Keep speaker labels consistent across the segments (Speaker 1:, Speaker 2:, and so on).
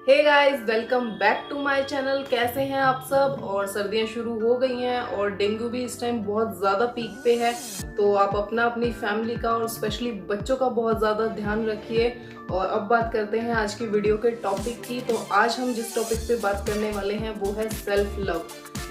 Speaker 1: Hey guys, welcome back to my channel. कैसे हैं आप सब। और सर्दियां शुरू हो गई हैं और डेंगू भी इस टाइम बहुत ज़्यादा पीक पे है। तो आप अपनी फैमिली का और स्पेशली बच्चों का बहुत ज़्यादा ध्यान रखिए। और अब बात करते हैं आज की वीडियो के टॉपिक की। तो आज हम जिस टॉपिक पे बात करने वाले हैं वो है सेल्फ लव,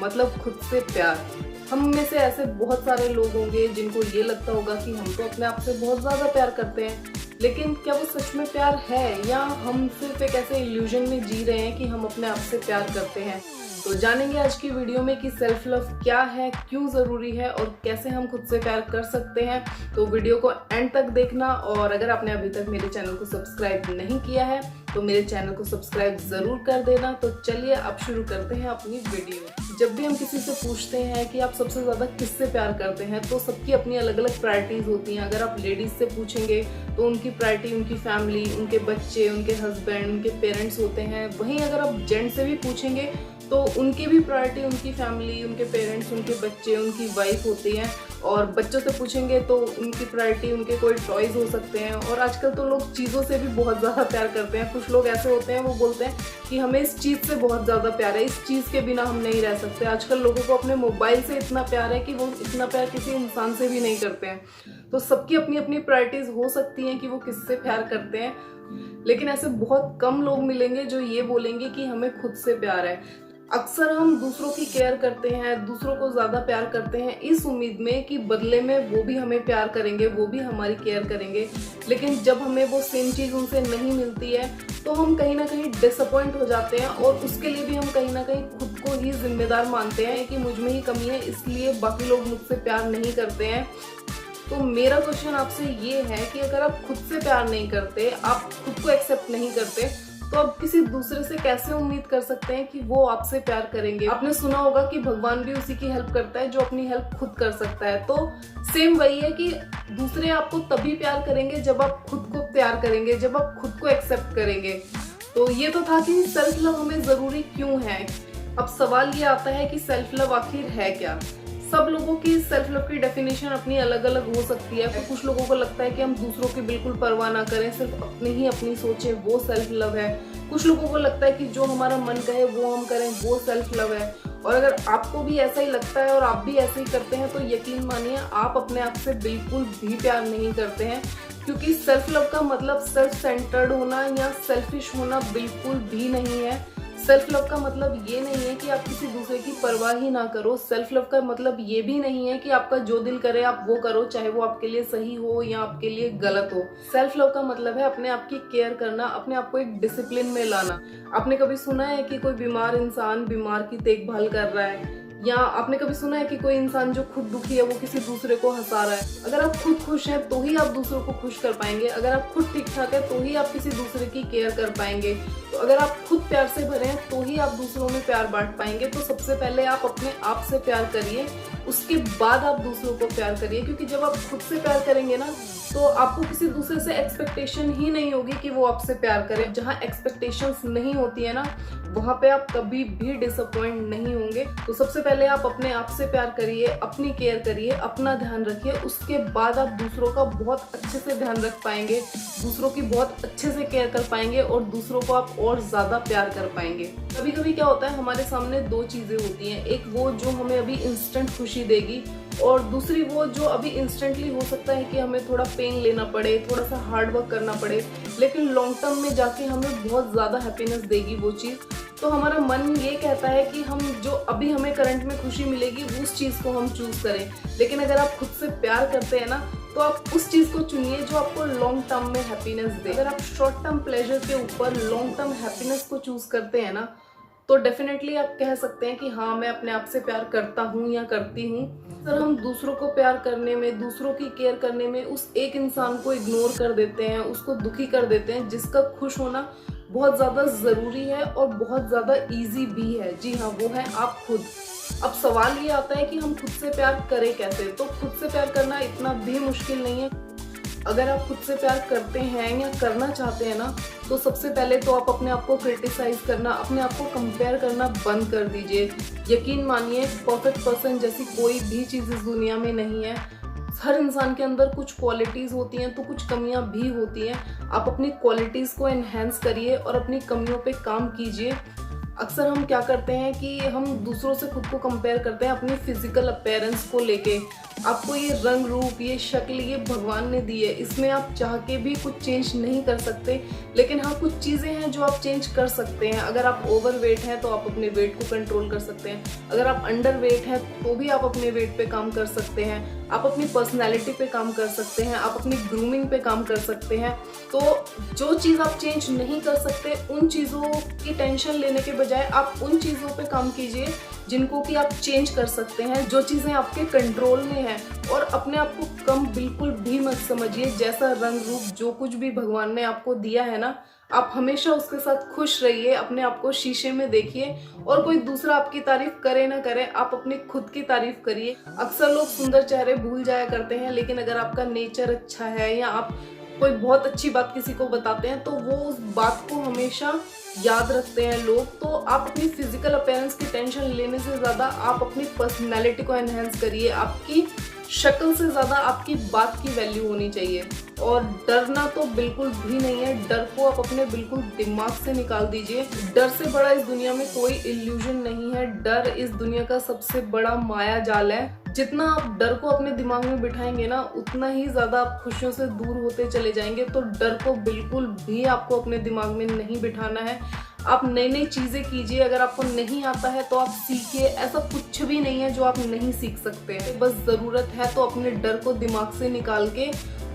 Speaker 1: मतलब खुद से प्यार। हम में से ऐसे बहुत सारे लोग होंगे जिनको ये लगता होगा कि हम तो अपने आप से बहुत ज़्यादा प्यार करते हैं, लेकिन क्या वो सच में प्यार है या हम सिर्फ एक ऐसे इल्यूजन में जी रहे हैं कि हम अपने आप से प्यार करते हैं। तो जानेंगे आज की वीडियो में कि सेल्फ लव क्या है, क्यों ज़रूरी है और कैसे हम खुद से प्यार कर सकते हैं। तो वीडियो को एंड तक देखना। और अगर आपने अभी तक मेरे चैनल को सब्सक्राइब नहीं किया है तो मेरे चैनल को सब्सक्राइब ज़रूर कर देना। तो चलिए अब शुरू करते हैं अपनी वीडियो। जब भी हम किसी से पूछते हैं कि आप सबसे ज़्यादा किससे प्यार करते हैं तो सबकी अपनी अलग अलग प्रायोरिटीज़ होती हैं। अगर आप लेडीज़ से पूछेंगे तो उनकी प्रायोरिटी उनकी फैमिली, उनके बच्चे, उनके हस्बैंड, उनके पेरेंट्स होते हैं। वहीं अगर आप जेंट्स से भी पूछेंगे तो उनकी भी प्रायोरिटी उनकी फैमिली, उनके पेरेंट्स, उनके बच्चे, उनकी वाइफ होती है। और बच्चों से पूछेंगे तो उनकी प्रायोरिटी उनके कोई टॉयज़ हो सकते हैं। और आजकल तो लोग चीज़ों से भी बहुत ज़्यादा प्यार करते हैं। कुछ लोग ऐसे होते हैं वो बोलते हैं कि हमें इस चीज़ से बहुत ज़्यादा प्यार है, इस चीज़ के बिना हम नहीं रह सकते। आजकल लोगों को अपने मोबाइल से इतना प्यार है कि वो इतना प्यार किसी इंसान से भी नहीं करते हैं। तो सबकी अपनी अपनी प्रायोरिटीज़ हो सकती हैं कि वो किससे प्यार करते हैं, लेकिन ऐसे बहुत कम लोग मिलेंगे जो ये बोलेंगे कि हमें खुद से प्यार है। अक्सर हम दूसरों की केयर करते हैं, दूसरों को ज़्यादा प्यार करते हैं इस उम्मीद में कि बदले में वो भी हमें प्यार करेंगे, वो भी हमारी केयर करेंगे। लेकिन जब हमें वो सेम चीज़ उनसे नहीं मिलती है तो हम कहीं ना कहीं डिसअपॉइंट हो जाते हैं। और उसके लिए भी हम कहीं ना कहीं खुद को ही जिम्मेदार मानते हैं कि मुझ में ही कमी है, इसलिए बाकी लोग मुझसे प्यार नहीं करते हैं। तो मेरा क्वेश्चन आपसे ये है कि अगर आप खुद से प्यार नहीं करते, आप खुद को एक्सेप्ट नहीं करते, तो आप किसी दूसरे से कैसे उम्मीद कर सकते हैं कि वो आपसे प्यार करेंगे। आपने सुना होगा कि भगवान भी उसी की हेल्प करता है जो अपनी हेल्प खुद कर सकता है। तो सेम वही है कि दूसरे आपको तभी प्यार करेंगे जब आप खुद को प्यार करेंगे, जब आप खुद को एक्सेप्ट करेंगे। तो ये तो था कि सेल्फ लव हमें ज़रूरी क्यों है। अब सवाल ये आता है कि सेल्फ लव आखिर है क्या। सब लोगों की सेल्फ लव की डेफिनेशन अपनी अलग अलग हो सकती है। तो कुछ लोगों को लगता है कि हम दूसरों की बिल्कुल परवाह ना करें, सिर्फ अपनी सोचें, वो सेल्फ लव है। कुछ लोगों को लगता है कि जो हमारा मन कहे वो हम करें, वो सेल्फ लव है। और अगर आपको भी ऐसा ही लगता है और आप भी ऐसे ही करते हैं तो यकीन मानिए आप अपने आप से बिल्कुल भी प्यार नहीं करते हैं। क्योंकि सेल्फ लव का मतलब सेल्फ सेंटर्ड होना या सेल्फिश होना बिल्कुल भी नहीं है। सेल्फ लव का मतलब ये नहीं है कि आप किसी दूसरे की परवाह ही ना करो। सेल्फ लव का मतलब ये भी नहीं है कि आपका जो दिल करे आप वो करो, चाहे वो आपके लिए सही हो या आपके लिए गलत हो। सेल्फ लव का मतलब है अपने आप की केयर करना, अपने आप को एक डिसिप्लिन में लाना। आपने कभी सुना है कि कोई बीमार इंसान बीमार की देखभाल कर रहा है, या आपने कभी सुना है कि कोई इंसान जो खुद दुखी है वो किसी दूसरे को हंसा रहा है। अगर आप खुद खुश हैं तो ही आप दूसरों को खुश कर पाएंगे। अगर आप खुद ठीक ठाक है तो ही आप किसी दूसरे की केयर कर पाएंगे। तो अगर आप खुद प्यार से भरे हैं तो ही आप दूसरों में प्यार बांट पाएंगे। तो सबसे पहले आप अपने आप से प्यार करिए, उसके बाद आप दूसरों को प्यार करिए। क्योंकि जब आप खुद से प्यार करेंगे ना तो आपको किसी दूसरे से एक्सपेक्टेशन ही नहीं होगी कि वो आपसे प्यार करे। जहाँ एक्सपेक्टेशंस नहीं होती है ना वहाँ पे आप कभी भी डिसअपॉइंट नहीं होंगे। तो सबसे पहले आप अपने आप से प्यार करिए, अपनी केयर करिए, अपना ध्यान रखिए। उसके बाद आप दूसरों का बहुत अच्छे से ध्यान रख पाएंगे, दूसरों की बहुत अच्छे से केयर कर पाएंगे और दूसरों को आप और ज़्यादा प्यार कर पाएंगे। कभी कभी क्या होता है, हमारे सामने दो चीज़ें होती हैं। एक वो जो हमें अभी इंस्टेंट खुशी देगी और दूसरी वो जो अभी इंस्टेंटली हो सकता है कि हमें थोड़ा पेन लेना पड़े, थोड़ा सा हार्ड वर्क करना पड़े, लेकिन लॉन्ग टर्म में जाके हमें बहुत ज़्यादा हैप्पीनेस देगी वो चीज़। तो हमारा मन ये कहता है कि हम जो अभी हमें करंट में खुशी मिलेगी उस चीज़ को हम चूज़ करें। लेकिन अगर आप खुद से प्यार करते हैं ना तो आप उस चीज़ को चुनिए जो आपको लॉन्ग टर्म में हैप्पीनेस दे। अगर आप शॉर्ट टर्म प्लेजर के ऊपर लॉन्ग टर्म हैप्पीनेस को चूज़ करते हैं ना तो डेफिनेटली आप कह सकते हैं कि हाँ, मैं अपने आप से प्यार करता हूँ या करती हूँ। सर, हम दूसरों को प्यार करने में, दूसरों की केयर करने में उस एक इंसान को इग्नोर कर देते हैं, उसको दुखी कर देते हैं जिसका खुश होना बहुत ज़्यादा ज़रूरी है और बहुत ज़्यादा ईजी भी है। जी हाँ, वो है आप खुद। अब सवाल ये आता है कि हम खुद से प्यार करें कैसे। तो खुद से प्यार करना इतना भी मुश्किल नहीं है। अगर आप खुद से प्यार करते हैं या करना चाहते हैं ना तो सबसे पहले तो आप अपने आप को क्रिटिसाइज करना, अपने आप को कंपेयर करना बंद कर दीजिए। यकीन मानिए, परफेक्ट पर्सन जैसी कोई भी चीज़ इस दुनिया में नहीं है। हर इंसान के अंदर कुछ क्वालिटीज़ होती हैं तो कुछ कमियां भी होती हैं। आप अपनी क्वालिटीज़ को एनहेंस करिए और अपनी कमियों पे काम कीजिए। अक्सर हम क्या करते हैं कि हम दूसरों से खुद को कंपेयर करते हैं अपनी फिजिकल अपीयरेंस को लेके। आपको ये रंग रूप, ये शक्ल, ये भगवान ने दी है, इसमें आप चाह के भी कुछ चेंज नहीं कर सकते। लेकिन हाँ, कुछ चीज़ें हैं जो आप चेंज कर सकते हैं। अगर आप ओवर वेट हैं तो आप अपने वेट को कंट्रोल कर सकते हैं। अगर आप अंडर वेट हैं तो भी आप अपने वेट पे काम कर सकते हैं। आप अपनी पर्सनैलिटी पे काम कर सकते हैं। आप अपनी ग्रूमिंग पे काम कर सकते हैं। तो जो चीज़ आप चेंज नहीं कर सकते, उन चीज़ों की टेंशन लेने के बजाय आप उन चीज़ों पे काम कीजिए जिनको कि आप चेंज कर सकते हैं, जो चीज़ें आपके कंट्रोल में हैं। और अपने आप को कम बिल्कुल भी मत समझिए। जैसा रंग रूप, जो कुछ भी भगवान ने आपको दिया है ना, आप हमेशा उसके साथ खुश रहिए। अपने आप को शीशे में देखिए और कोई दूसरा आपकी तारीफ करे ना करे, आप अपनी खुद की तारीफ करिए। अक्सर लोग सुंदर चेहरे भूल जाया करते हैं, लेकिन अगर आपका नेचर अच्छा है या आप कोई बहुत अच्छी बात किसी को बताते हैं तो वो उस बात को हमेशा याद रखते हैं लोग। तो आप अपनी फिजिकल अपीयरेंस की टेंशन लेने से ज़्यादा आप अपनी पर्सनैलिटी को एनहेंस करिए। आपकी शक्ल से ज़्यादा आपकी बात की वैल्यू होनी चाहिए। और डरना तो बिल्कुल भी नहीं है। डर को आप अपने बिल्कुल दिमाग से निकाल दीजिए। डर से बड़ा इस दुनिया में कोई इल्यूजन नहीं है। डर इस दुनिया का सबसे बड़ा माया जाल है। जितना आप डर को अपने दिमाग में बिठाएंगे ना, उतना ही ज़्यादा आप खुशियों से दूर होते चले जाएंगे। तो डर को बिल्कुल भी आपको अपने दिमाग में नहीं बिठाना है। आप नई नई चीज़ें कीजिए। अगर आपको नहीं आता है तो आप सीखिए। ऐसा कुछ भी नहीं है जो आप नहीं सीख सकते हैं। बस ज़रूरत है तो अपने डर को दिमाग से निकाल के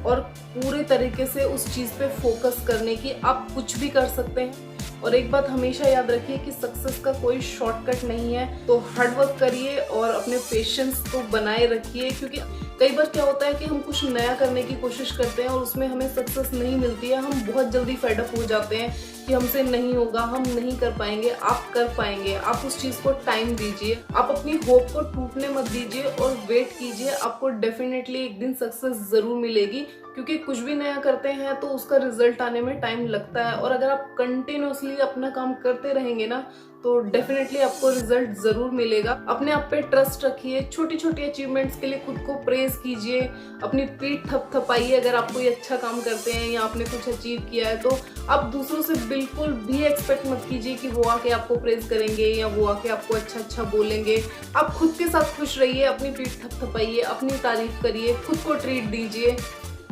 Speaker 1: और पूरे तरीके से उस चीज़ पे फोकस करने की। आप कुछ भी कर सकते हैं। और एक बात हमेशा याद रखिए कि सक्सेस का कोई शॉर्टकट नहीं है। तो हार्ड वर्क करिए और अपने पेशेंस को बनाए रखिए। क्योंकि कई बार क्या होता है कि हम कुछ नया करने की कोशिश करते हैं और उसमें हमें सक्सेस नहीं मिलती है। हम बहुत जल्दी फेड अप हो जाते हैं कि हमसे नहीं होगा, हम नहीं कर पाएंगे। आप कर पाएंगे। आप उस चीज़ को टाइम दीजिए। आप अपनी होप को टूटने मत दीजिए और वेट कीजिए। आपको डेफिनेटली एक दिन सक्सेस ज़रूर मिलेगी। क्योंकि कुछ भी नया करते हैं तो उसका रिजल्ट आने में टाइम लगता है। और अगर आप कंटिन्यूअसली अपना काम करते रहेंगे ना, तो डेफिनेटली आपको रिजल्ट जरूर मिलेगा। अपने आप पे ट्रस्ट रखिए। छोटी छोटी अचीवमेंट्स के लिए खुद को प्रेज कीजिए। अपनी पीठ थपथपाइए अगर आप कोई अच्छा काम करते हैं या आपने कुछ अचीव किया है। तो आप दूसरों से बिल्कुल भी एक्सपेक्ट मत कीजिए कि वो आके आपको प्रेज करेंगे या वो आके आपको अच्छा अच्छा बोलेंगे। आप खुद के साथ खुश रहिए। अपनी पीठ थपथपाइए, अपनी तारीफ करिए, खुद को ट्रीट दीजिए।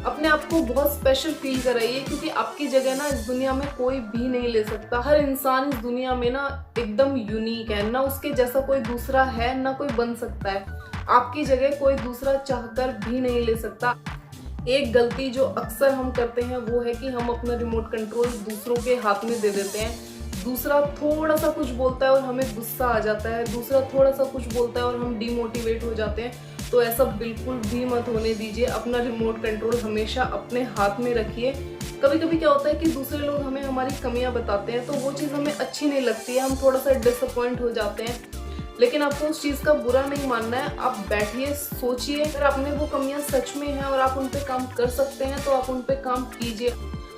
Speaker 1: अपने आप को बहुत स्पेशल फील कराइए। क्योंकि आपकी जगह ना इस दुनिया में कोई भी नहीं ले सकता। हर इंसान इस दुनिया में ना एकदम यूनिक है। ना उसके जैसा कोई दूसरा है, ना कोई बन सकता है। आपकी जगह कोई दूसरा चाहकर भी नहीं ले सकता। एक गलती जो अक्सर हम करते हैं वो है कि हम अपना रिमोट कंट्रोल दूसरों के हाथ में दे देते हैं। दूसरा थोड़ा सा कुछ बोलता है और हमें गुस्सा आ जाता है। दूसरा थोड़ा सा कुछ बोलता है और हम डिमोटिवेट हो जाते हैं। तो ऐसा बिल्कुल भी मत होने दीजिए। अपना रिमोट कंट्रोल हमेशा अपने हाथ में रखिए। कभी कभी क्या होता है कि दूसरे लोग हमें हमारी कमियां बताते हैं तो वो चीज़ हमें अच्छी नहीं लगती है। हम थोड़ा सा डिसअपॉइंट हो जाते हैं। लेकिन आपको उस चीज़ का बुरा नहीं मानना है। आप बैठिए, सोचिए। अगर आपने वो कमियां सच में हैं और आप उन पे काम कर सकते हैं तो आप उन पे काम कीजिए।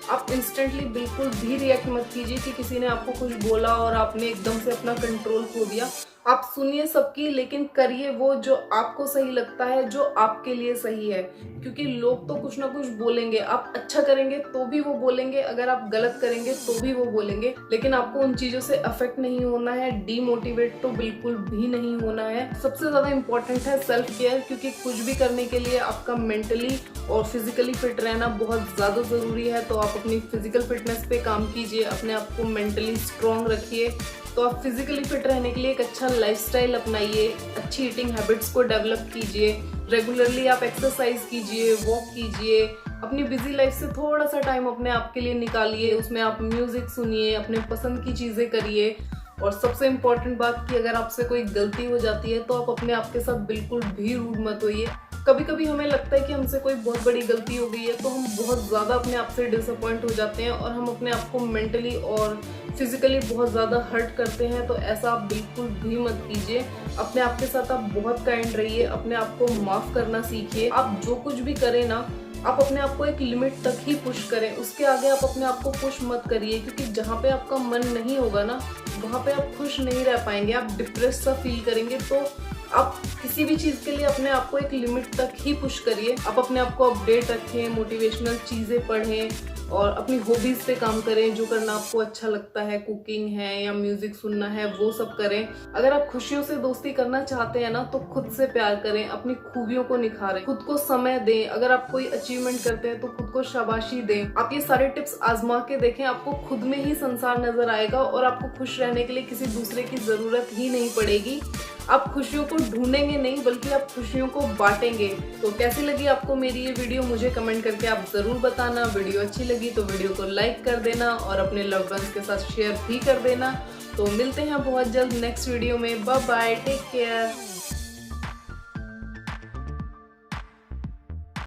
Speaker 1: आप इंस्टेंटली बिल्कुल भी रिएक्ट मत कीजिए कि किसी ने आपको कुछ बोला और आपने एकदम से अपना कंट्रोल खो दिया। आप सुनिए सबकी, लेकिन करिए वो जो आपको सही लगता है, जो आपके लिए सही है। क्योंकि लोग तो कुछ ना कुछ बोलेंगे। आप अच्छा करेंगे तो भी वो बोलेंगे, अगर आप गलत करेंगे तो भी वो बोलेंगे। लेकिन आपको उन चीज़ों से अफेक्ट नहीं होना है। डीमोटिवेट तो बिल्कुल भी नहीं होना है। सबसे ज़्यादा इम्पोर्टेंट है सेल्फ केयर। क्योंकि कुछ भी करने के लिए आपका मेंटली और फिजिकली फिट रहना बहुत ज़्यादा ज़रूरी है। तो आप अपनी फिजिकल फिटनेस पे काम कीजिए। अपने आप को मेंटली स्ट्रॉन्ग रखिए। तो आप फिजिकली फिट रहने के लिए एक अच्छा लाइफस्टाइल अपनाइए। अच्छी ईटिंग हैबिट्स को डेवलप कीजिए। रेगुलरली आप एक्सरसाइज कीजिए, वॉक कीजिए। अपनी बिजी लाइफ से थोड़ा सा टाइम अपने आप के लिए निकालिए। उसमें आप म्यूजिक सुनिए, अपने पसंद की चीज़ें करिए। और सबसे इम्पोर्टेंट बात कि अगर आपसे कोई गलती हो जाती है तो आप अपने आप के साथ बिल्कुल भी रूड मत होइए। कभी कभी हमें लगता है कि हमसे कोई बहुत बड़ी गलती हो गई है तो हम बहुत ज़्यादा अपने आप से डिसअपॉइंट हो जाते हैं और हम अपने आप को मेंटली और फिजिकली बहुत ज़्यादा हर्ट करते हैं। तो ऐसा आप बिल्कुल भी मत कीजिए। अपने आप के साथ आप बहुत काइंड रहिए। अपने आप को माफ़ करना सीखिए। आप जो कुछ भी करें ना, आप अपने आप को एक लिमिट तक ही पुश करें। उसके आगे आप अपने आप को पुश मत करिए। क्योंकि जहाँ पे आपका मन नहीं होगा ना, वहाँ पे आप खुश नहीं रह पाएंगे। आप डिप्रेस सा फील करेंगे। तो आप किसी भी चीज़ के लिए अपने आप को एक लिमिट तक ही पुश करिए। आप अपने आप को अपडेट रखें, मोटिवेशनल चीज़ें पढ़ें और अपनी हॉबीज़ पे काम करें। जो करना आपको अच्छा लगता है, कुकिंग है या म्यूजिक सुनना है, वो सब करें। अगर आप खुशियों से दोस्ती करना चाहते हैं ना, तो खुद से प्यार करें, अपनी खूबियों को निखारें, खुद को समय दें। अगर आप कोई अचीवमेंट करते हैं तो खुद को शाबाशी दें। आप ये सारे टिप्स आजमा के देखें, आपको खुद में ही संसार नजर आएगा और आपको खुश रहने के लिए किसी दूसरे की जरूरत ही नहीं पड़ेगी। आप खुशियों को ढूंढेंगे नहीं, बल्कि आप खुशियों को बांटेंगे। तो कैसी लगी आपको मेरी ये वीडियो, मुझे कमेंट करके आप जरूर बताना। वीडियो अच्छी लगी तो वीडियो को लाइक कर देना और अपने लव्ड वंस के साथ शेयर भी कर देना। तो मिलते हैं बहुत जल्द नेक्स्ट वीडियो में। Bye bye, take care.